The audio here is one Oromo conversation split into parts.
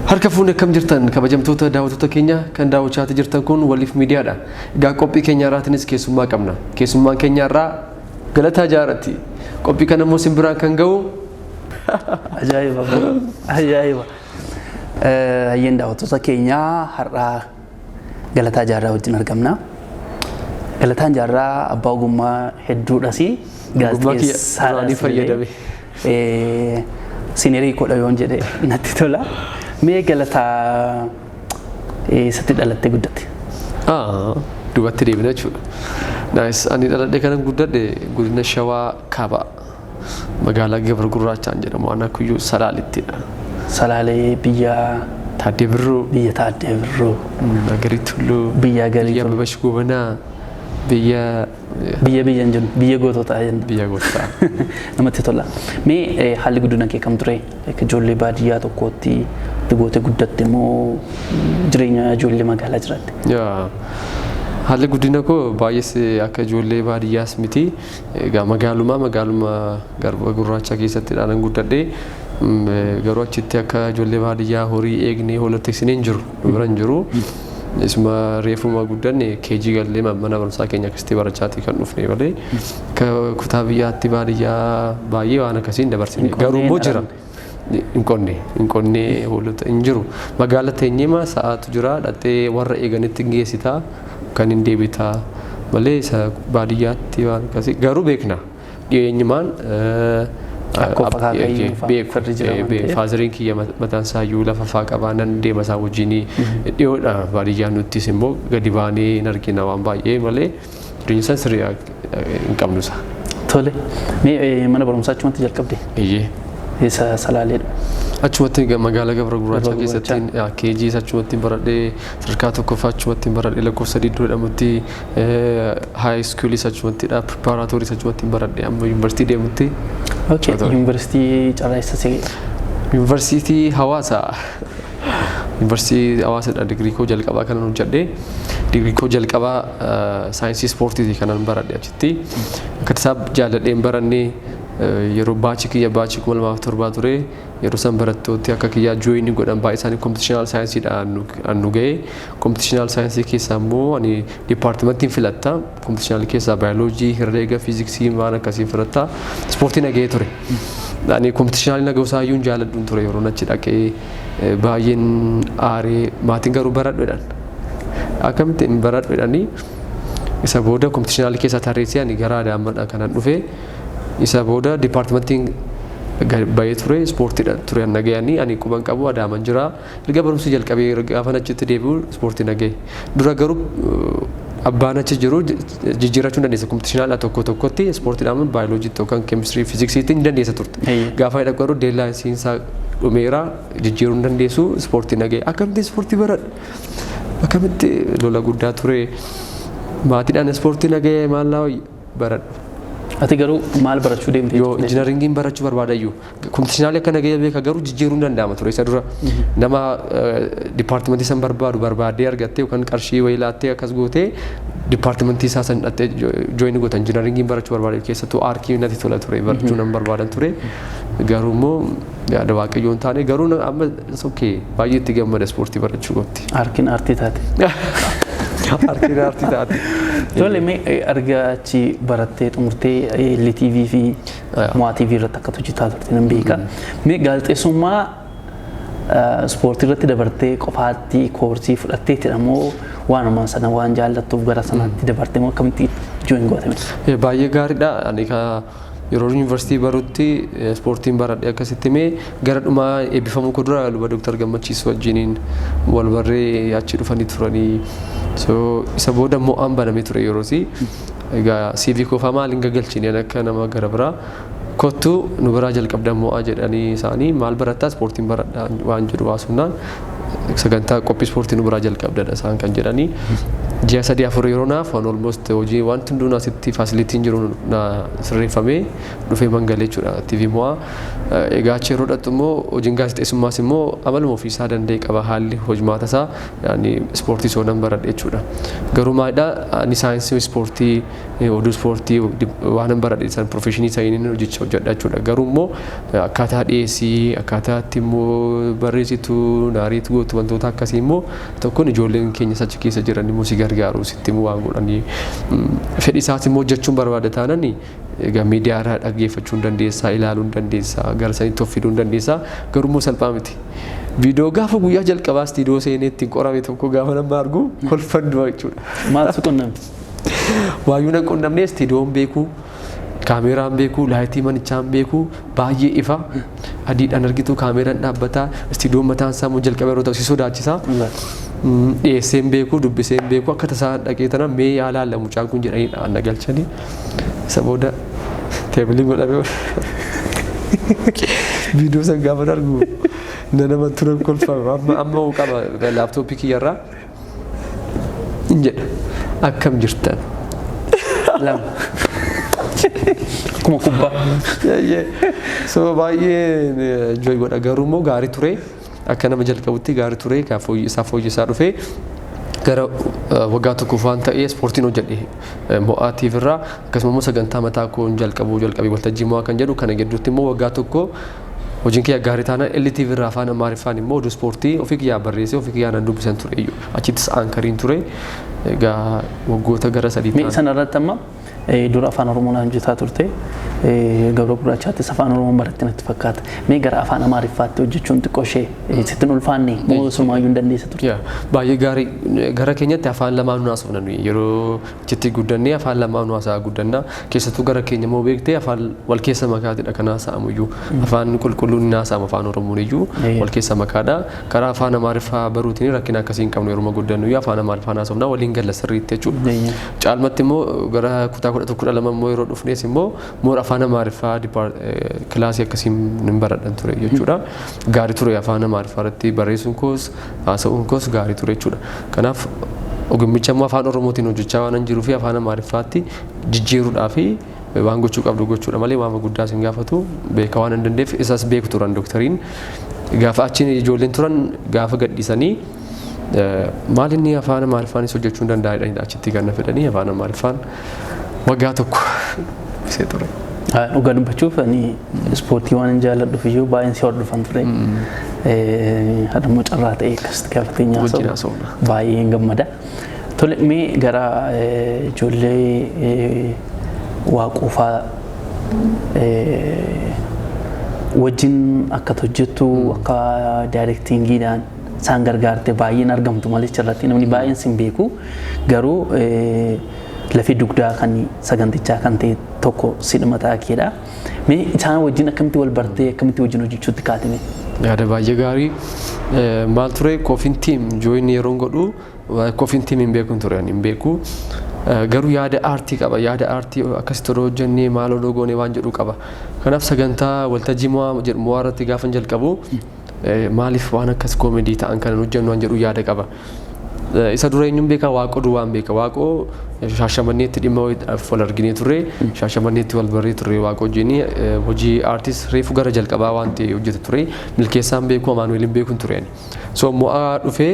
Harka fuunee akkam jirtan kabajamtoota daawwattoota keenya kan daawwachaa jirtan kun Waliif Miidiyaadha. Egaa qophii keenya irraatinis keessummaa qabna. Keessummaan keenya irraa Galataa Jaarati. Qophii kana immoo simbiraan kan ga'u ajaa'iba ajaa'iba. Hayyeen daawwattoota keenya har'aa Galataa Jaaraa wajjin argamna. Galataan Jaaraa abbaa ogummaa hedduudhas gaazexeessaadhaas fayyadame. Siinerii kodha yoon jedhe natti tola. Mee Galataa eessatti dhalattee guddatte? Duubatti deebina jechuudha. Nice. Ani dhaladhee kanan guddadhe godina Shawaa Kaabaa magaalaa Gabar Gurraachaan jedhamu ana kuyyuu Salaalittidha. Salaalee biyya Taaddee Birruu. Biyya Taaddee Birruu. Garii Tulluu. Biyya Garii Biyya Babash Gobanaa. Biyya jennu biyya goototaa jennu. Biyya goototaa. Namatti tola. Mee haalli guddina kee kam ture? Ijoollee baadiyyaa tokkootti gootee guddatte moo jireenya ijoollee magaalaa jiraatte? Haalli guddina koo baay'ee akka ijoollee baadiyyaas miti. Egaa magaaluma Garba Gurraacha keessatti dhaalan guddadhe. Garuu achitti akka ijoollee baadiyyaa horii eegnee hoolatti sineen jiru. Biran jiru. Isuma reefuma guddanne keejii gallee mana barumsaa keenya akkasitti barachaati kan dhufne malee kutaa biyyaatti baadiyyaa baay'ee waan akkasiin dabarsine. Garuu immoo jira. Inqonnee hoolota hin jiru. Magaala teenyema sa'aatu jira dhattee warra eeganitti geessitaa kan hin deebitaa malee isa baadiyyaatti waan akkasii garuu beekna dhiyeenyumaan faaziriin kiyya mataan isaayyuu lafa faa qabaa nan deema isaa wajjin dhiyoodha baadiyyaan nuttis immoo gadi baanee hin argina waan baay'ee malee jireenya isaa sirrii hin qabnu isa. Tole. Mee mana barumsaa achumatti jalqabde? Iyyee. Isa Salaaleedha. Achumatti magaalaa Gabra Gurraacha keessatti keejii achumatti baradhee sadarkaa tokkoffaa achumatti baradhee lakkoofsa diddoo jedhamutti high school achumattidha preparatory achumatti baradhee amma yuunivarsiitii deemutti. Okay, yuunivarsiitii carraa'essa see. Yuunivarsiitii Hawaasa. Yuunivarsiitii Hawaasadha digrii koo jalqabaa kanan hojjedhe. Digrii koo jalqabaa saayinsii ispoortiiti kanan baradhe achitti. Akka isaa jaalladheen barannee yeroo baachii kiyya baachii 2007 ture yeroo san barattooti akka kiyyaa jooyinii godhan baay'ee isaanii kompitiishinaal saayinsiidhaan nu ga'e. Kompitiishinaal saayinsii keessaa immoo ani dipaartimentiin filatta. Kompitiishinaal keessaa baayoloojii, herreega, fiiziksii waan akkasii filatta. Ispoortii nagahee ture. Ani kompitiishinaal nagahuu isaayyuu jaalladhuun ture yeroo achi dhaqee baay'een aaree maatiin garuu baradhuudhaan. Akkamittiin baradhuudhaanii isa booda kompitiishinaal keessaa tarreessee ani gara Adaamaadha kanan dhufe. Isa booda dipaartimentiin baay'ee ture ispoortiidha ture nagayanii ani quban qabu Adaaman jira. Erga barumsi jalqabee gaafa achitti deebi'u ispoortii nagaye. Dura garuu abbaan achi jiru jijjiirachuu hin dandeessa kompitiishinaal tokkotti ispoortiidhaan baayoloojiitti yookaan keemistirii fiiziksiitti hin dandeessa turte. Gaafa hidha garuu deellaansiinsaa dhumeera jijjiiruu hin dandeessu ispoortii nagaye. Akkamitti ispoortii baradhe? Akkamitti lola guddaa ture maatiidhaan ispoortii nagaye maallaa baradhe. Ati garuu maal barachuu deemte? Yoo injiinaringiin barachuu barbaadayyuu kompitiishinaal akka nagahee beeka garuu jijjiiruu hin danda'ama ture isa dura nama dipaartimentii san barbaadee argattee yookaan qarshii wayii laattee akkas gootee dipaartimentii isaa san dhattee jooyinii goota injiinaringiin barachuu barbaade keessattuu aarkii natti tola ture barachuu nan barbaadan ture garuu immoo yaada waaqayyoon taane garuu amma sokkee baay'ee itti gammada ispoortii barachuu gootti. Aarkiin aartii taate. Aarkiin aartii taate. Tole mee argachi barattee xumurtee LTV fi Mo'aa TV irratti akka hojjetaa turte nan beeka. Mee gaazexeessummaa ispoortii irratti dabartee qofaatti koorsii fudhatteetidha moo waanuma sana waan jaallattuuf gara sanaatti dabartee moo akkamitti jooyin gootame? Baay'ee gaariidha. Ani yeroo yuunivarsiitii barutti ispoortiin baradhee akkasitti mee gara dhumaa eebbifamuu koo dura luba Dooktar Gammachiisuu wajjiniin wal barree achi dhufanii turanii. Isa booda Mo'aan banamee ture yeroosi. Egaa CV koofaa maaliin gagalchineen akka nama gara biraa kottu nu biraa jalqabdan Mo'aa jedhanii isaanii maal barattaa ispoortiin baradhaa waan jedhu haasofnaan sagantaa qophii ispoortii nu biraa jalqabdadha isaan kan jedhanii ji'a 3-4 yeroo naaf waan almost hojii wanti hunduun asitti faasilitiin jiru na sirreeffamee dhufee mangalee jechuudha TV mo'aa. Egaa achi yeroo dhaqxu immoo hojiin gaazexeessummaas immoo amaluma ofiisaa danda'e qaba haalli hojimaata isaa yaani ispoortii soonan baradhe jechuudha. Garuu maalidha ani saayinsii ispoortii oduu ispoortii waan baradhe san profeshinii isaanii hojjedha jechuudha. Garuu immoo akkaataa dhiyeessii akkaataa itti immoo barreessitu naariitu gootu wantoota akkasii immoo tokkoon ijoolleen keenya achi keessa jiran immoo si gargaaru sitti immoo waan godhanii fedhii isaas immoo hojjechuun barbaada taanani egaa miidiyaa irraa dhaggeeffachuu dandeessaa ilaaluu dandeessaa gara sanitti of fiduu dandeessaa garuu immoo salphaa miti. Viidiyoo gaafa guyyaa jalqabaa istiidiyoo seenee ittiin qorame tokko gaafa nama argu kolfaddu jechuudha. Maaltu qunnamte? Waayyuu na qunnamnee istiidiyoon beekuu kaameraan beekuu laayitii manichaan beekuu baay'ee ifa adiidhaan argitu kaameraan dhaabbataa istiidiyoon mataan isaa immoo jalqaba yeroo ta'u si sodaachisaa. Dhiyeesseen beekuu dubbiseen beekuu akka tasaa dhaqee tana mee yaalaa mucaan kun jedhanii na galchanii isa booda teebiliin godhamee viidiyoo san gaafa argu nama turan kolfama amma qaba laaptooppii kiyyarraa hin jedha akkam jirtan lama kuma kubbaa so baay'ee jooy godha garuu immoo gaarii ture akka nama jalqabutti gaarii ture kan fooyyisaa dhufee gara waggaa tokkoof waan ta'ee ispoortiin hojjedhe mo'aa TV irraa akkasuma immoo sagantaa mataa koon jalqabee waltajjii mo'aa kan jedhu kana gidduutti immoo waggaa tokko hojiin kiyya gaarii taanaan LTV irraa afaan Amaariffaan immoo oduu ispoortii ofii kiyyaa barreessee ofii kiyyaa nan dubbisan ture iyyuu achittis aankariin ture egaa waggoota gara 3 ta'an. Sana irratti amma dura afaan Oromoon hojjetaa turte Gabra Gurraachaattis afaan Oromoon baratte natti fakkaata. Mee gara afaan Amaariffaatti hojjechuun xiqqoo ishee sittin ulfaanne moo sumaayyuu hin dandeessa turte? Baay'ee gaarii gara keenyatti afaan lamaanuu haasofna nuyi yeroo achitti guddannee afaan lamaanuu haasaa guddannaa keessattuu gara keenya moo beektee afaan wal keessa makaatidha kan haasa'amu iyyuu afaan qulqulluun hin haasa'amu afaan Oromoon iyyuu wal keessa makaadha karaa afaan Amaariffaa baruutiin rakkina akkasii hin qabnu yeroo guddannu iyyuu afaan Amaariffaan haasofna waliin galla sirriitti jechuudha. Caalmatti immoo gara kutaa 11 immoo yeroo dhufnees immoo moora afaan Amaariffaa kilaasii akkasiin hin baradhan ture jechuudha. Gaarii ture afaan Amaariffaa irratti barreessuun koos haasa'uun koos gaarii ture jechuudha. Kanaaf ogummicha immoo afaan Oromootiin hojjechaa waan jiruuf afaan Amaariffaatti jijjiiruudhaa fi waan gochuu qabdu gochuudha malee waan guddaa sin gaafatu beeka waan hin dandeef isas beeku turan doktariin gaafa achiin ijoolleen turan gaafa gadhiisanii maal inni afaan Amaariffaanis hojjechuu hin danda'edha achitti ganna fedhanii afaan Amaariffaan waggaa tokko isee ture. Dhugaa dubbachuuf ani ispoortii waan hin jaalladhuuf iyyuu baay'een si hordofan ture. Hadammoo carraa ta'ee akkasitti gaafatee haasa'u baay'ee hin gammada. Tole mee gara ijoollee Waaqoofaa wajjin akka hojjettu akka daayirektiingiidhaan isaan gargaarte baay'een argamtu malee irratti namni baay'een sin beeku garuu lafee dugdaa kan sagantichaa kan ta'e tokko sidhmataa keedha. Mee isaan wajjin akkamitti wal bartee akkamitti wajjin hojjechuutti kaatime? Yaada baay'ee gaarii maal ture koofiin tiim jooyin yeroo godhu koofiin tiim hin beeku ture hin beeku garuu yaada aartii qaba yaada aartii akkasitti yeroo hojjennee maal odoo goonee waan jedhu qaba. Kanaaf sagantaa waltajjii mo'aa irratti gaafa jalqabu maaliif waan akkas koomedii ta'an kana hojjennu waan jedhu yaada qaba. Isa dura eenyuun beeka waaqoo duwwaan beeka waaqoo shaashamanneetti dhimma wal arginee turre shaashamanneetti wal barree turre waaqoo wajjin hojii aartiis reefu gara jalqabaa waan ta'e hojjete ture milkeessaan beeku amaanu'eeliin beekuun ture. So mo'aa dhufee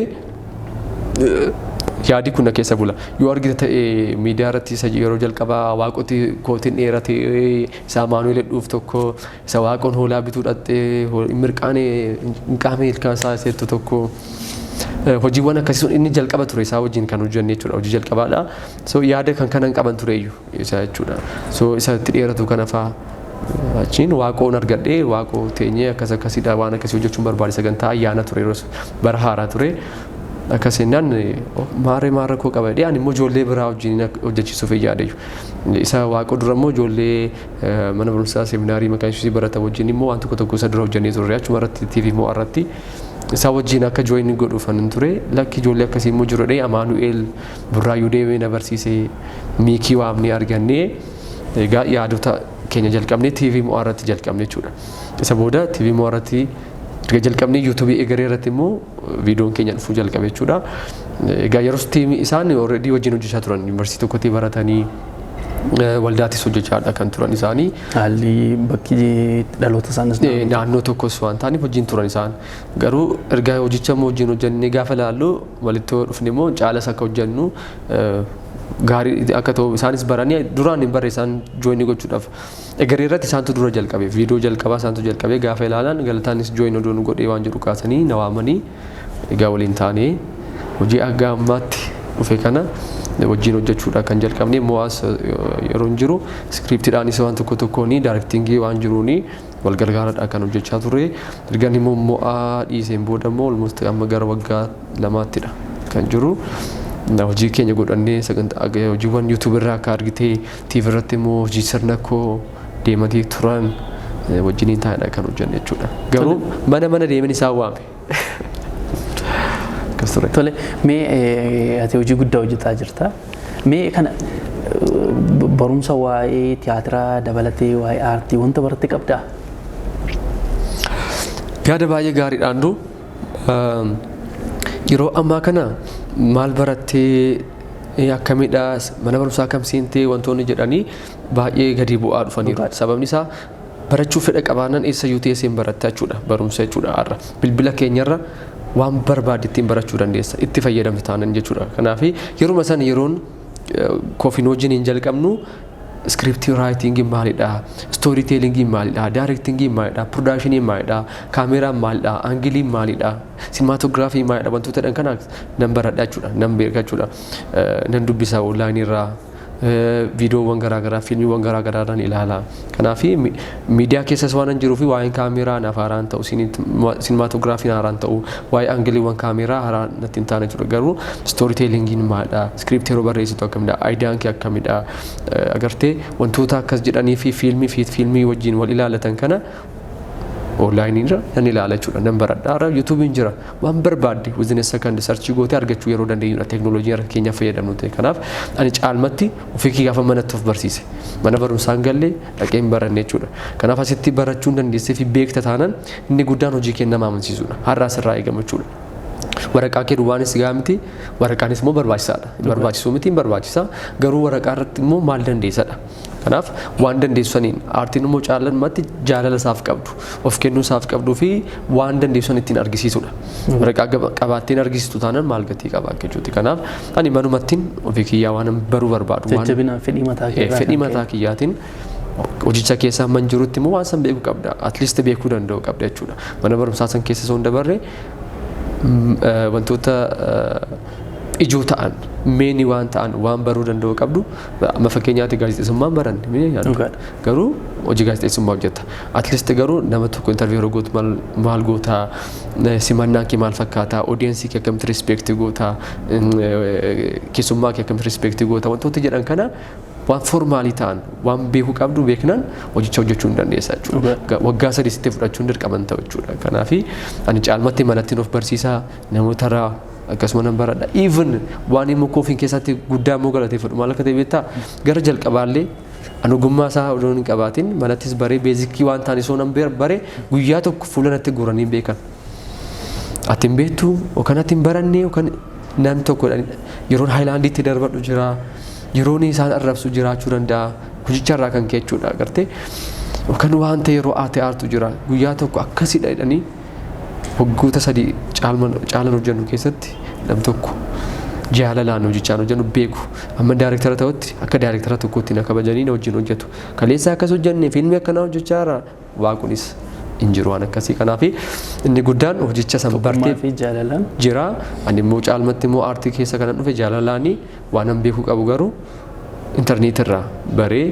yaadi kun keessa bula yoo argite ta'e miidiyaa irratti isa yeroo jalqabaa waaqoti kootiin dheeratee isa amaanu'eel dhuuf tokko isa waaqoon hoolaa bituu dhattee mirqaanee hin qaamee ilkaan isaa seertu tokko. Hojiiwwan akkasii sun inni jalqaba ture isaa wajjin kan hojjenne jechuudha hojii jalqabaadha. So yaada kanan qaban ture iyyuu isa jechuudha. So isa itti dheeratu kana fa'aa achiin waaqoon argadhee waaqoo teenyee akkasiidha waan akkasii hojjechuun barbaade sagantaa ayyaana ture bara haaraa ture. Akkasiinaan maarree koo qabadhee ani immoo ijoollee biraa wajjin hojjechiisuuf yaade isa waaqoo dura immoo ijoollee mana barumsaa seeminaarii maqaan ishee barata wajjin immoo waan tokko isa dura hojjennee turre achuma irratti TV mo'aa irratti isa wajjin akka jooyin godhuufan ture lakki ijoollee akkasii immoo jiru amaanu'eel burraayyuu deemee na barsiisee miikii waamnee argannee egaa yaadota keenya jalqabnee TV mo'aa irratti jalqabne jechuudha. Isa booda TV mo'aa irratti erga jalqabnee yuutuubii egeree irratti immoo viidiyoon keenya dhufuu jalqabe jechuudha. Egaa yeroo tiimii isaan already wajjin hojjechaa turan yuunivarsiitii tokkotti baratanii waldaatis hojjechaadha kan turan isaanii. Haalli bakki dhaloota isaanis naannoo tokkos waan ta'aniif wajjin turan isaan. Garuu erga hojicha immoo wajjin hojjennee gaafa laallu walitti dhufne immoo caalas akka hojjennu gaarii akka ta'u isaanis baranii duraan hin barre isaan jooyinii gochuudhaaf egeree irratti isaantu dura jalqabe viidiyoo jalqabaa isaantu jalqabe gaafa ilaalan galataanis jooyin odoon godhee waan jedhu kaasanii na waamanii egaa waliin taanee hojii akka ammaatti dhufe kana wajjin hojjechuudha kan jalqabne mo'aas yeroo hin jiru iskiriptiidhaanis waan tokko tokkoon daayirektingii waan jiruuni wal gargaaradha kan hojjechaa turre ergan immoo mo'aa dhiiseen booda immoo almost amma gara waggaa lamaattidha kan jiru. Hojii keenya godhannee sagantaa hojiiwwan yuutuub irraa akka argitee tiivi irratti immoo hojii sirna koo deematee turan wajjiniin taa'edha kan hojjenne jechuudha. Garuu mana deeman isaan waame. Tole mee ati hojii guddaa hojjetaa jirta. Mee kana barumsa waa'ee tiyaatiraa dabalatee waa'ee aartii wanta baratte qabdaa? Yaada baay'ee gaariidhaan duu yeroo ammaa kana maal barattee akkamidha mana barumsaa akkam seentee wantoonni jedhanii baay'ee gadi bu'aa dhufaniiru. Sababni isaa barachuu fedha qabaanan eessayyuu teesseen baratta jechuudha barumsa jechuudha har'a. Bilbila keenyarra waan barbaade ittiin barachuu dandeessa itti fayyadamtu taanan jechuudha. Kanaaf yeruma sana yeroon koofiin wajjin hin jalqabnu scriptii writingii maalidha, story telling maalidha, directingii maalidha, production maalidha, kaameraan maalidha, angiliin maalidha, cinematography maalidha wantoota dhan kana nan baradha jechuudha, nan beeka jechuudha. Nan dubbisa online irraa viidiyoowwan garaagaraa fiilmiiwwan garaagaraadhaan ilaala. Kanaaf miidiyaa keessas waan jiruuf waa'een kaameraan haaraan ta'u cinematographiin haaraan ta'u waa'ee angiliiwwan kaameraa haaraan natti hin taane jechuudha. Garuu story tellingiin maalidha, script yeroo barreessitu akkamidha, aayidiyaan kee akkamidha agartee wantoota akkas jedhanii fi fiilmii wajjin wal ilaalatan kana online irra nan ilaala jechuudha. Nan baradha. Ara yuutuubiin jira waan barbaadde within a second search gootee argachuu yeroo dandeenyudha teknooloojii irra keenya fayyadamnu ta'e. Kanaaf ani caalmatti ofii kee gaafa manatti of barsiise mana barumsaan gallee dhaqeen baranne jechuudha. Kanaaf asitti barachuu dandeessee fi beekta taanan inni guddaan hojii kee nama amansiisudha. Har'aas irraa eegama jechuudha. Waraqaa kee duwwaanis gaa miti waraqaanis immoo barbaachisaadha. Barbaachisuu miti hin barbaachisa garuu waraqaa irratti immoo maal dandeessadha. Kanaaf waan dandeessaniin aartiin immoo caalatti jaalala isaaf qabdu of kennuu isaaf qabduu fi waan dandeessan ittiin argisiisudha. Waraqaa qabaattiin argisiistu taanan maal gatii qabaa jechuuti. Kanaaf ani manumattiin ofii kiyyaa waan baruu barbaadu jajjabinaan fedhii mataa kiyyaatiin hojicha keessaa man jirutti immoo waan san beekuu qabda atleast beekuu danda'u qabda jechuudha. Mana barumsaa san keessa osoo hin dabarre wantoota ijoo ta'an meeni waan ta'an waan baruu danda'u qabdu amma fakkeenyaatti gaazexeessummaan baranne garuu hojii gaazexeessummaa hojjetta atleast garuu nama tokko interviyuu yeroo gootu maal goota simannaan kee maal fakkaata oodiyensii kee akkamitti rispeektii goota keessummaa kee akkamitti rispeektii goota wantoota jedhan kana waan formaalii ta'an waan beekuu qabdu beeknaan hojicha hojjechuu hin dandeessa jechuudha. Waggaa sadii sitti fudhachuun dirqaman ta'u jechuudha. Kanaaf ani caalmatti manattiin of barsiisaa namoota irraa akkasuma nan baradha. Even waan immoo koofiin keessatti guddaa immoo galateeffadhu maal akka ta'e beektaa gara jalqabaallee ani ogummaa isaa odoon hin qabaatiin manattis baree beezikii waan ta'an isoo nan bare guyyaa tokko fuula natti guuranii beekan. Ati hin beektu yookaan ati hin barannee yookaan namni tokko yeroon haayilaandiitti darbadhu jira. Yeroon isaan arrabsu jiraachuu danda'a hojicharraa kan ka'e jechuudha agartee yookaan wanta yeroo ati aartu jira guyyaa tokko akkasidha jedhanii waggoota sadii caalan hojjennu keessatti nam tokko jaalalaan hojichaan hojjennu beeku amma daayirektara ta'utti akka daayirektara tokkotti na kabajanii na wajjin hojjetu kaleessa akkas hojjenne fiilmii akkanaa hojjechaarra waaqunis hin jiru waan akkasii. Kanaaf inni guddaan hojicha san bartee jira ani immoo caalmatti immoo aartii keessa kanan dhufe jaalalaanii waan an beekuu qabu garuu intarneetirraa baree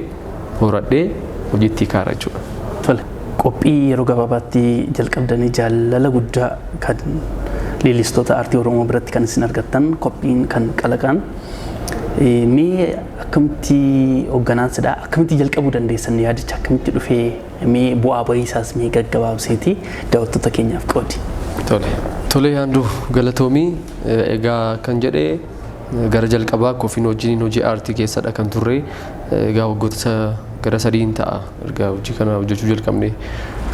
horadhee hojiitti kaara jechuudha. Tole qophii yeroo gabaabaatti jalqabdanii jaalala guddaa kan leellistoota aartii Oromoo biratti kan isin argattan qophiin kan qalaqaan mee akkamitti hoogganaansidha akkamitti jalqabuu dandeessan yaadicha akkamitti dhufee mee bu'aa bahii isaas mee gaggabaabseeti daawwattoota keenyaaf qoodi. Tole yaanduu galatoomii egaa kan jedhee gara jalqabaa koofiin wajjin hojii aartii keessadha kan turre egaa waggoota gara sadiin ta'a erga hojii kana hojjechuu jalqabne.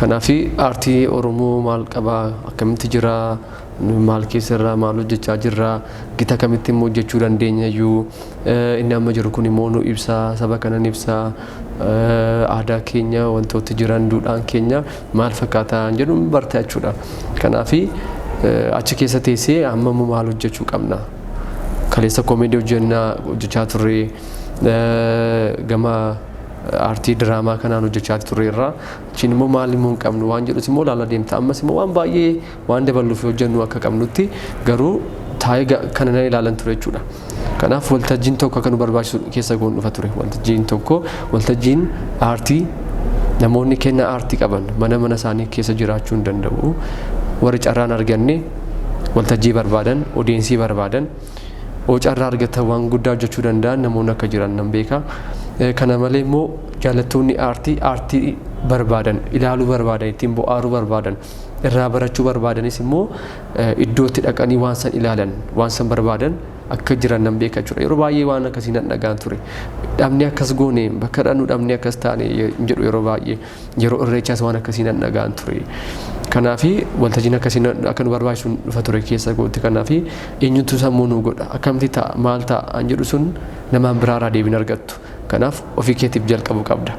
Kanaaf aartii Oromoo maal qabaa akkamitti jira maal keessarraa maal hojjechaa jirra gita kamitti immoo hojjechuu dandeenya iyyuu inni amma jiru kun immoo nu ibsaa saba kanan ibsaa aadaa keenya wantoota jiran duudhaan keenya maal fakkaataa jedhu bartaa jechuudha. Kanaaf achi keessa teessee amma maal hojjechuu qabna. Kaleessa koomedii hojjechaa turre gama aartii diraamaa kanaan hojjechaa turreerra. Achiin immoo maal immoo hin qabnu waan jedhus immoo ilaala deemta. Ammas immoo waan baay'ee waan dabaluuf hojjennu akka qabnutti garuu taa'ee kana ilaalan ture jechuudha. Kanaaf waltajjiin tokko akka nu barbaachisu keessa goon dhufa ture. Waltajjiin tokko waltajjiin aartii namoonni kenna aartii qaban mana isaanii keessa jiraachuu hin danda'u. Warri carraan arganne waltajjii barbaadan odeensii barbaadan carraa argatan waan guddaa hojjechuu danda'an namoonni akka jiran nan beeka. Kana malee immoo jaallattoonni aartii barbaadan ilaaluu barbaadan ittiin bohaaruu barbaadan irraa barachuu barbaadanis immoo iddootti dhaqanii waan san ilaalan waan san barbaadan akka jiran nan beeka jechuudha. Yeroo baay'ee waan akkasii nan dhagaan ture. Dhabnee akkas goone bakka dhannu dhabnee akkas taane jedhu yeroo baay'ee yeroo irreechaas waan akkasii nan dhagaan ture. Kanaaf waltajjiin akkasii akka nu barbaachisu dhufa ture keessa gootti. Kanaaf eenyutu sammuu nu godha akkamitti ta'a maal ta'a jedhu sun namaan biraarraa deebiin argattu. Kanaaf ofii keetiif jalqabuu qabda.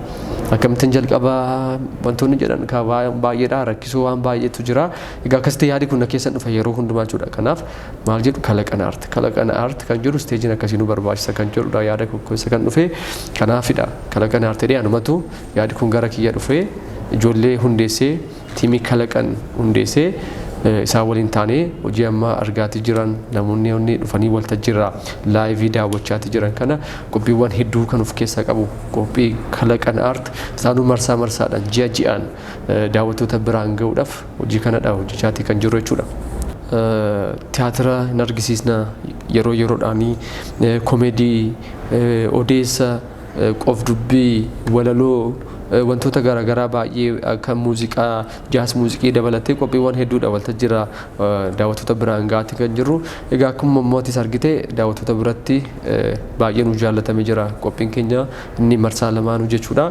Akkamittiin jalqabaa wantoonni jedhan baay'eedha rakkisoo waan baay'eetu jira. Egaa akkasitti yaadi kun keessa dhufa yeroo hundumaa jechuudha. Kanaaf maal jedhu kalaqana aarti. Kalaqana aarti kan jedhu isteejiin akkasii nu barbaachisa kan jedhudha yaada keessa kan dhufe. Kanaafidha kalaqana aarti anumatu yaadi kun gara kiyya dhufe ijoollee hundeessee tiimii kalaqan hundeessee isaa waliin taanee hojii amma argaatii jiran namoonni dhufanii waltajjiirraa laayivii daawwachaati jiran kana qophiiwwan hedduu kan of keessaa qabu qophii kalaqan aart isaanuu marsaadhaan ji'aan daawwattoota biraan ga'uudhaaf hojii kanadha hojjechaatii kan jiru jechuudha. Tiyaatira hin argisiisna yeroo yeroodhaanii koomedii odeessa qof dubbii walaloo wantoota garaagaraa baay'ee kan muuziqaa jaas muuziqii dabalatee qophiiwwan hedduudha waltajjiirraa daawwattoota biraan ga'aati kan jirru. Egaa akkuma mootis argite daawwattoota biratti baay'ee nu jaallatamee jira qophiin keenya inni marsaa lamaanuu jechuudha.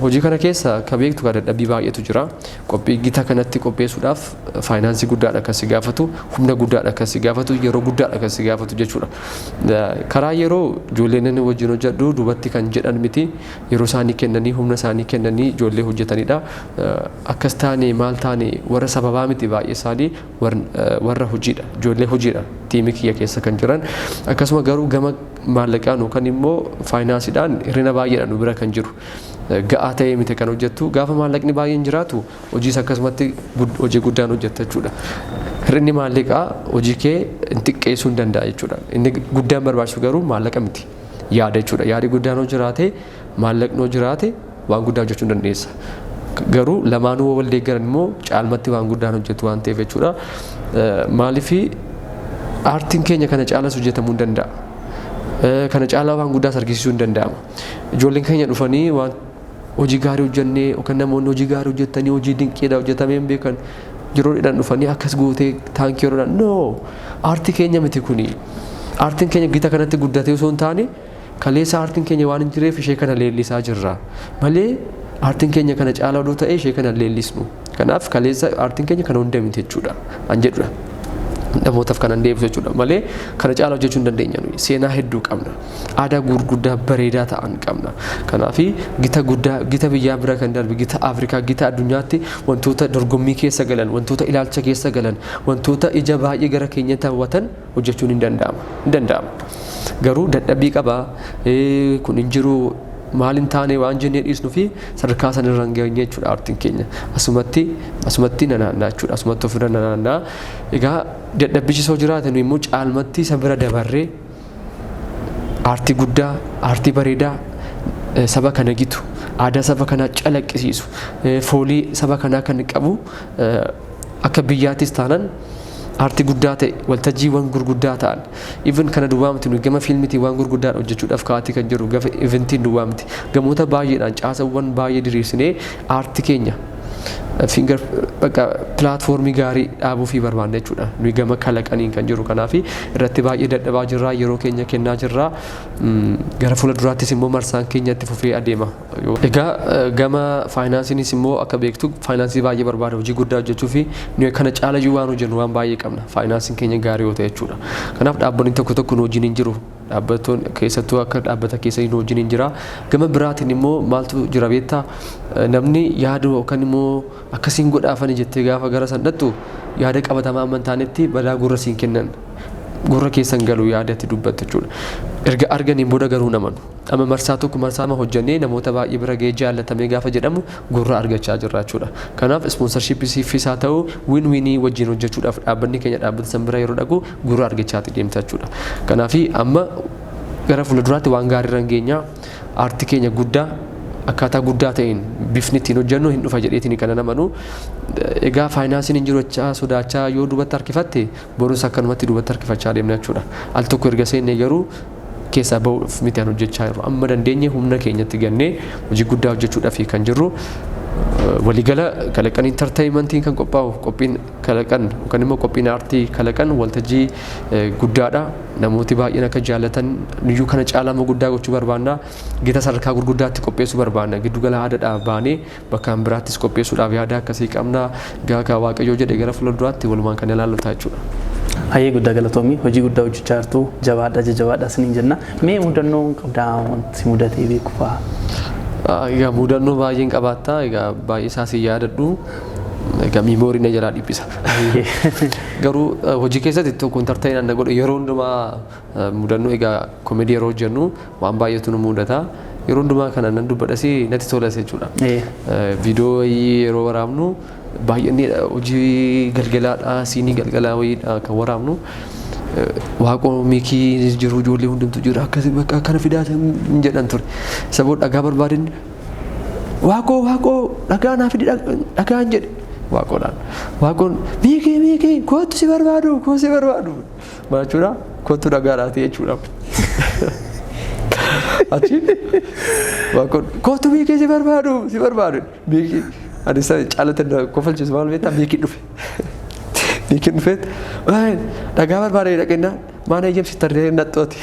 Hojii kana keessa kan beektu dadhabbii baay'eetu jira. Qophii gita kanatti qopheessuudhaaf faayinaansii guddaadha kan si gaafatu humna guddaadha kan si gaafatu yeroo guddaadha kan si gaafatu jechuudha. Karaa yeroo ijoolleen inni wajjin hojjedhu duubatti kan jedhan miti yeroo isaanii kennanii humna isaanii kennanii ijoollee hojjetanidha. Akkas taane maal taane warra sababaa miti baay'ee isaanii warra hojiidha ijoollee hojiidha tiimii kiyya keessa kan jiran. Akkasuma garuu gama maallaqaan yookaan immoo faayinaansiidhaan hir'ina baay'eedha nu bira kan jiru. Ga'aa ta'ee miti kan hojjettu gaafa maallaqni baay'een jiraatu hojiis akkasumatti hojii guddaan hojjetta jechuudha. Hir'inni maallaqaa hojii kee xiqqeessuu hin danda'a jechuudha. Inni guddaan barbaachisu garuu maallaqa miti yaada jechuudha. Yaadi guddaan hoo jiraate maallaqni hoo jiraate waan guddaa hojjechuu dandeessa. Garuu lamaanuu wal deeggaran immoo caalmatti waan guddaan hojjetu waan ta'eef jechuudha. Maaliif aartiin keenya kana caalas hojjetamuu hin danda'a. Kana caalaa waan guddaas argisiisuu hin danda'ama. Ijoolleen keenya dhufanii waan hojii gaarii hojjennee yookaan namoonni hojii gaarii hojjetanii hojii dinqiidha hojjetamee hin beekan yeroodhaan dhufanii akkas gootee taankii yeroodhaan no aartii keenya miti kuni. Aartiin keenya gita kanatti guddatee osoo hin taane kaleessa aartiin keenya waan hin jireef ishee kana leellisaa jirra malee aartiin keenya kana caalaa odoo ta'e ishee kana leellisnu. Kanaaf kaleessa aartiin keenya kana hunda miti jechuudha an jedhudha. Namootaaf kanan deebisu jechuudha malee kana caalaa hojjechuu hin dandeenya nuyi. Seenaa hedduu qabna. Aadaa gurguddaa bareedaa ta'an qabna. Kanaaf gita biyyaa bira kan darbe gita Afrikaa gita addunyaatti wantoota dorgommii keessa galan wantoota ilaalcha keessa galan wantoota ija baay'ee gara keenyatti hawwatan hojjechuun hin danda'ama. Garuu dadhabbii qaba kun hin jiru maal hin taane waan jennee dhiisnuu fi sadarkaa sanarra hin geenye jechuudha aartiin keenya. Asumatti nanaannaa jechuudha. Asumatti ofirra nanaannaa. Egaa dadhabbichi jiraate nu immoo caalmatti isa bira dabarree aartii guddaa aartii bareedaa saba kana gitu aadaa saba kanaa calaqqisiisu foolii saba kanaa kan qabu akka biyyaattis taanan aartii guddaa ta'e waltajjiiwwan gurguddaa ta'an even kana duwwaa miti nu gama fiilmitii waan gurguddaa hojjechuudhaaf kaatii kan jiru eventiin duwwaa miti gamoota baay'eedhaan caasawwan baay'ee diriirsinee aartii keenya finger bakka pilaatfoormii gaarii dhaabuu fi barbaanne jechuudha. Nuyi gama kalaqaniin kan jiru kanaaf irratti baay'ee dadhabaa jirra yeroo keenya kennaa jirra. Gara fuula duraattis immoo marsaan keenyatti fufee adeema. Egaa gama faayinaansiinis immoo akka beektu faayinaansii baay'ee barbaada hojii guddaa hojjechuu fi nuyi kana caala iyyuu waan hojjennu waan baay'ee qabna. Faayinaansiin keenya gaarii yoo ta'e jechuudha. Kanaaf dhaabbanni tokko tokko nu wajjin hin jiru. Dhaabbattoon keessattuu akka dhaabbata keessa nu wajjin hin jira. Gama biraatiin immoo maaltu jira beektaa namni yaadu yookaan immoo akkasiin godhaafani jettee gaafa gara san dhattu yaada qabatamaa amantaanetti badaa gurra siin kennan. Gurra keessan galu yaadatti dubbattu jechuudha. Erga arganiin booda garuu namanu. Amma marsaa tokko marsaama hojjannee namoota baay'ee bira ga'ee jaallatamee gaafa jedhamu gurra argachaa jirra jechuudha. Kanaaf ispoonsarshippiis haa ta'u win-winii wajjin hojjechuudhaaf dhaabbanni keenya dhaabbata san bira yeroo dhaqu gurra argachaati deemta jechuudha. Kanaaf amma gara fuulduraatti waan gaarii irra geenya aartii keenya guddaa akkaataa guddaa ta'een bifni ittiin hojjennu hin dhufa jedheetiin kana namanu. Egaa faayinaansiin hin jiru sodaachaa yoo duubatti harkifatte borus akkanumatti duubatti harkifachaa deemna jechuudha. Al tokko erga seennee garuu keessaa bahuuf miti an hojjechaa jirru. Amma dandeenye humna keenyatti gannee hojii guddaa hojjechuudhaaf kan jirru. Waligala kalaqan intartaymentiin kan qophaa'u qophiin kalaqan yookaan immoo qophiin aartii kalaqan waltajjii guddaadha. Namooti baay'een akka jaallatan iyyuu kana caalaa guddaa gochuu barbaanna. Gita sadarkaa gurguddaatti qopheessuu barbaanna. Giddugala aadaadhaaf baanee bakka biraattis qopheessuudhaaf yaada akkasii qabna. Gaafa Waaqayyoo jedhe gara fuulduraatti walumaan kan ilaallataa jechuudha. Hayyee guddaa galatoomii hojii guddaa hojjechaa jirtu jabaadha jabaadha isiniin jenna. Mee mudannoo qabdaa wanti mudatee beeku fa'a? Egaa mudannoo baay'een qabaattaa. Egaa baay'ee isaas yaadadhu. Egaa miimoorii na jalaa dhiphisa. Garuu hojii keessatti tokko intartayinaan na godhu yeroo hundumaa mudannoo egaa koomedii yeroo hojjennu waan baay'eetu nu mudata. Yeroo hundumaa kana nan dubbadhas natti tolas jechuudha. Viidiyoo yeroo waraabnu baay'inni hojii galgalaadha siinii galgalaa wayiidha kan waraabnu. Waaqoo miikii jiru ijoollee hundumtu jira akkasii bakka akkana fidaa hin jedhan ture. Isa booda dhagaa barbaadin waaqoo dhagaa naa fidi dhagaan jedhe waaqoodhaan. Waaqoon miikii kootu si barbaadu maal jechuudha kootu dhagaadhaati jechuudha. Achiin waaqoon kootu miikii si barbaadu miikii anis caalatan kofalchiisu maal beektaa miikii dhufe. Miikiin dhufeet dhagaa barbaadee dhaqennaa maana eeyyamsi tarree naxxooti.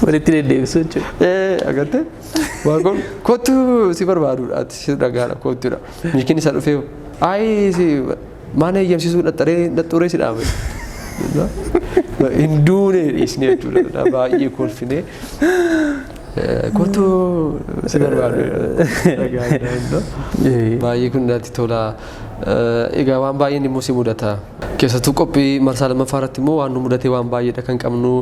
Walitti deddeebisu jechuudha. Agartee waaqoon kootu si barbaadudha si dhagaadha koottudha. Miikiin isa dhufee maana eeyyamsiisuu naxxuree si dhaabe. Hin duune dhiisnee jechuudha baay'ee kolfinee. Kootu si barbaadu baay'ee kun natti tola. Egaa waan baay'een immoo si mudata. Keessattuu qophii marsaa lammaffaa irratti immoo waan nu mudatee waan baay'eedha kan qabnu.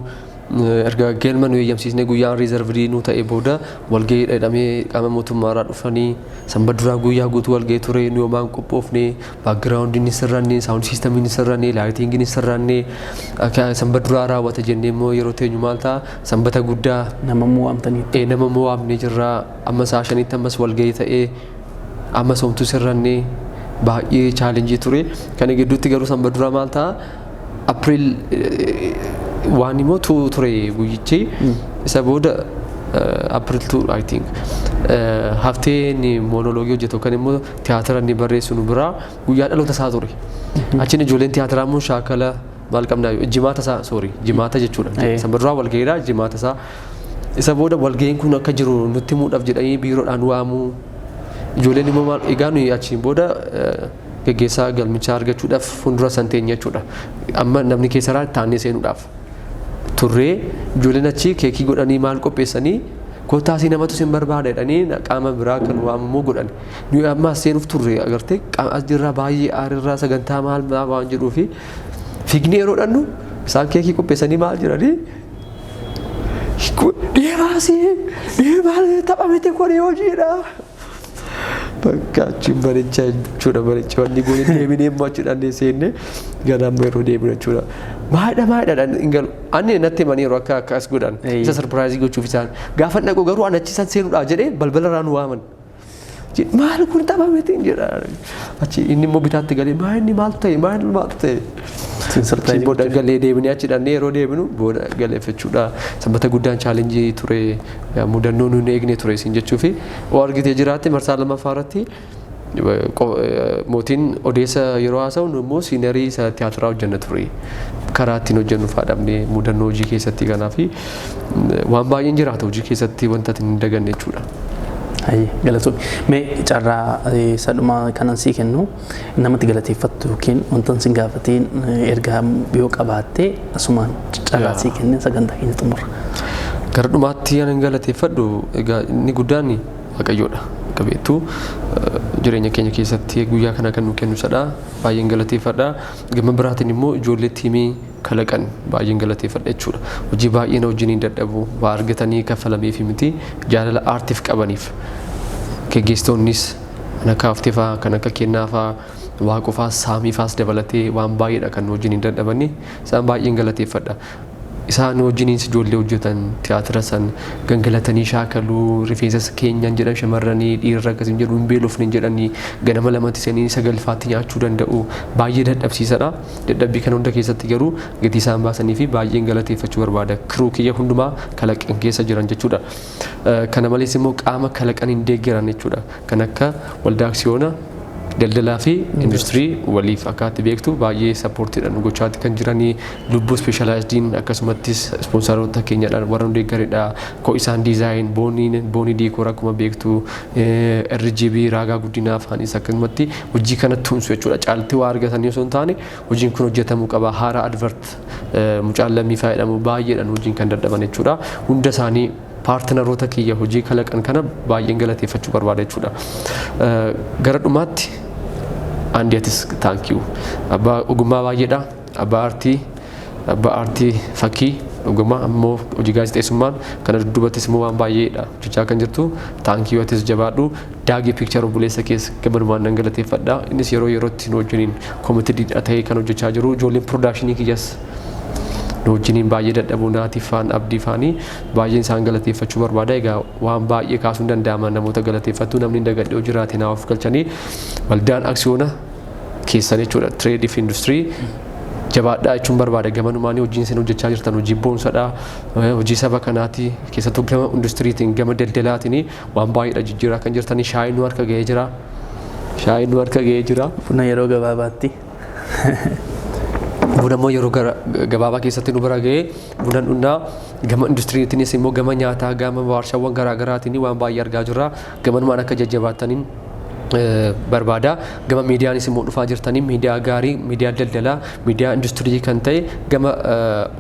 Erga galma nu eeyyamsiisnee guyyaan riizarvidii nu ta'ee booda walgahii jedhamee qaama mootummaarraa dhufanii sanbata duraa guyyaa guutuu walgahii ture nu yomaan qophoofne baakgiraawundiin ni sirranne saawundi siistamiin ni sirranne laayitingiin ni sirranne sanbata duraa raawwata jennee immoo yeroo teenyu maal ta'a sanbata guddaa nama mo'amtanii nama mo'amne jirra amma sa'a shanitti ammas walgahii ta'ee amma somtuu sirranne baay'ee chaalenjii ture kana gidduutti garuu sanbata duraa maal ta'a April waan immoo ture guyyichi isa booda April 2 I think haftee ni monoloogii hojjetu kan immoo tiyaatira ni barreessu nu biraa guyyaa dhaloota isaa ture. Achiin ijoolleen tiyaatiraa immoo shaakala maal qabnaa jimaata isaa jimaata jechuudha. Sanbata duraa walgahiidha jimaata isaa isa booda walgahiin kun akka jiru nutti himuudhaaf jedhanii biiroodhaan waamu. Ijoolleen immoo maal egaa nuyi achiin booda gaggeessaa galmichaa argachuudhaaf fuuldura san teenya jechuudha. Amma namni keessaa taa'anii seenuudhaaf. Turree ijoolleen achi keekii godhanii maal qopheessanii kootaasii namatu sin barbaada jedhanii qaama biraa kan waamamoo godhan. Nuyi amma as seenuuf turre agartee as jirraa baay'ee aarirraa sagantaa maal waan jedhuu fi fiignee yeroo dhannu isaan keekii qopheessanii maal jedhanii deemaa taphamete koree hojiidha. Bakka achiin bareechaa jechuudha bareechaa wanni goone deebinee immoo achiidhaan seenne ganama yeroo deebinu jechuudha. Maadhaan ingalu ani natti himanii yeroo akka akkas godhan isa sarpiraayizii gochuuf isaan gaafa dhaqu garuu ani achiisan seenuudhaaf jedhee balbala irraa nu waaman. Maal kun taphameetiin jedha achi inni immoo bitaatti galee maa inni maaltu ta'e maaltu ta'e. Sirtaayi Booda galee deebinee achi dhannee yeroo deebinu booda galeeffachuudha. Sanbata guddaan chaalenjii ture mudannoo nuyi eegne ture isin jechuufi oo argitee jiraatte marsaa lammaffaa irratti mootiin odeessa yeroo haasa'u immoo siinerii isa tiyaatiraa hojjenna ture. Karaa ittiin hojjennu faadhamne mudannoo hojii keessatti kanaa fi waan baay'een jiraata hojii keessatti wanta hin daganne jechuudha. Galatoomii. Mee carraa sadhuma kanan sii kennu namatti galateeffattu yookiin wanta sin gaafateen ergaa yoo qabaatte asumaan carraa sii kenneen sagantaa keenya xumurra. Gara dhumaatti kan galateeffadhu egaa inni guddaan Waaqayyoodha. Qabeettu jireenya keenya keessatti guyyaa kana kan nu kennu sadha baay'een galateeffadha. Gama biraatiin immoo ijoollee tiimii kalaqan baay'een galateeffadha jechuudha. Hojii baay'een wajjin dadhabu waa argatanii kaffalameef miti jaalala aartiif qabaniif geggeessitoonnis kan akka hafteefaa kan akka kennaafaa waaqofaas saamiifaas dabalatee waan baay'eedha kan wajjin dadhabanii isaan baay'een galateeffadha. Isaan wajjiniin ijoollee hojjetan tiyaatira san gangalatanii shaakaluu rifeensa keenyaan jedhan shamarranii dhiirra akkasiin jedhu hin beelofne jedhanii ganama lamatti sanii sagalfaatti nyaachuu danda'u baay'ee dadhabsiisadha. Dadhabbii kana hunda keessatti garuu gatii isaan baasanii fi baay'een galateeffachuu barbaada. Kiruu kiyya hundumaa kalaqan keessa jiran jechuudha. Kana malees immoo qaama kalaqaniin deeggaran jechuudha. Kan akka waldaa aksiyoona daldalaa fi industirii waliif akkaatti beektu baay'ee sappoortiidhaan gochaatti kan jiranii lubbuu speeshalaayizdiin akkasumattis ispoonsaroota keenyadhaan warra nu deeggaredha. Ko'isaan diizaayin boonii diikoor akkuma beektu RGB raagaa guddinaa afaanis akkasumatti hojii kanatti tumsu jechuudha. Caaltii waa argatanii osoo hin taane hojiin kun hojjetamuu qaba. Haara advert mucaan lammii fayyadamu baay'eedhaan hojiin kan dadhaban jechuudha. Hunda isaanii paartinaroota kiyya hojii kalaqan kana baay'een galateeffachuu barbaada jechuudha. Gara dhumaatti Andiatis thank you. Abbaa ogummaa baay'eedha. Abbaa aartii fakkii ogummaa ammoo hojii gaazexeessummaan kana duddubattis immoo waan baay'eedha hojjechaa kan jirtu. Thank you atis jabaadhu. Daagii piikchar obboleessa keessa gabanumaan nan galateeffadha. Innis yeroo yerootti nu wajjiniin koomitidii ta'ee kan hojjechaa jiru. Ijoolleen piroodakshinii kiyyas nu wajjiniin baay'ee dadhabuu naatiif faan abdii faanii baay'een isaan galateeffachuu barbaada. Egaa waan baay'ee kaasuun danda'ama namoota galateeffattu namni dagadhee jiraate naaf galchanii waldaan aksiyoona keessan jechuudha. Trade if industirii jabaadhaa jechuun barbaada. Gamanumaanii hojiin isin hojjechaa jirtan hojii boonsadha. Hojii saba kanaati keessattuu gama industiriitiin gama daldalaatiin waan baay'eedha jijjiiraa kan jirtanii. Shaayiin nu harka ga'ee jira. Buna yeroo gabaabaatti. Buna immoo yeroo gabaabaa keessatti nu bira ga'ee buna dhunnaa gama industiriitiinis immoo gama nyaataa gama warshaawwan garaagaraatiin waan baay'ee argaa jirra. Gamanumaan akka jajjabaattaniin barbaada. Gama miidiyaanis immoo dhufaa jirtanii miidiyaa gaarii miidiyaa daldalaa miidiyaa industirii kan ta'e gama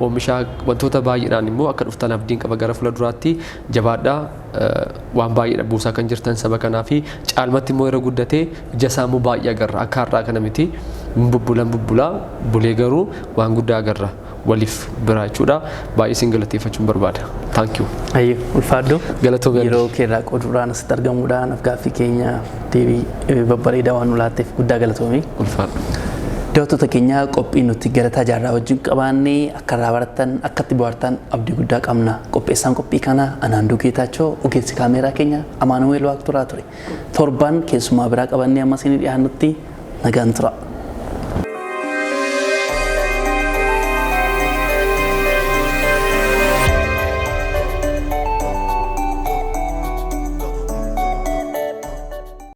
oomishaa wantoota baay'eedhaan immoo akka dhuftan abdiin qaba. Gara fuulduraatti jabaadhaa waan baay'eedha buusaa kan jirtan saba kanaa fi caalmatti immoo yeroo guddatee ija isaa immoo baay'ee agarra. Akka har'aa kana miti bubbulaa bulee garuu waan guddaa agarra waliif biraa jechuudha. Baay'ee isin galateeffachuun barbaada. Thank you. Ayyo ulfaadhu. Galatoomii. Yeroo keerraa qooduudhaan asitti argamuudhaan gaaffii keenya deebii babbareedaa waan nu laatteef guddaa galatoomii. Ulfaadhu. Daawwattoota keenya qophii nuti galataa jaarraa wajjin qabaannee akka irraa baratan akkatti bohaartan abdii guddaa qabna. Qopheessaan qophii kana Anaanduu Geetaachoo ogeessi kaameeraa keenya Amaanuweel Waaqturaa ture. Torban keessumaa biraa qabannee amma isin dhiyaannutti nagaan tura.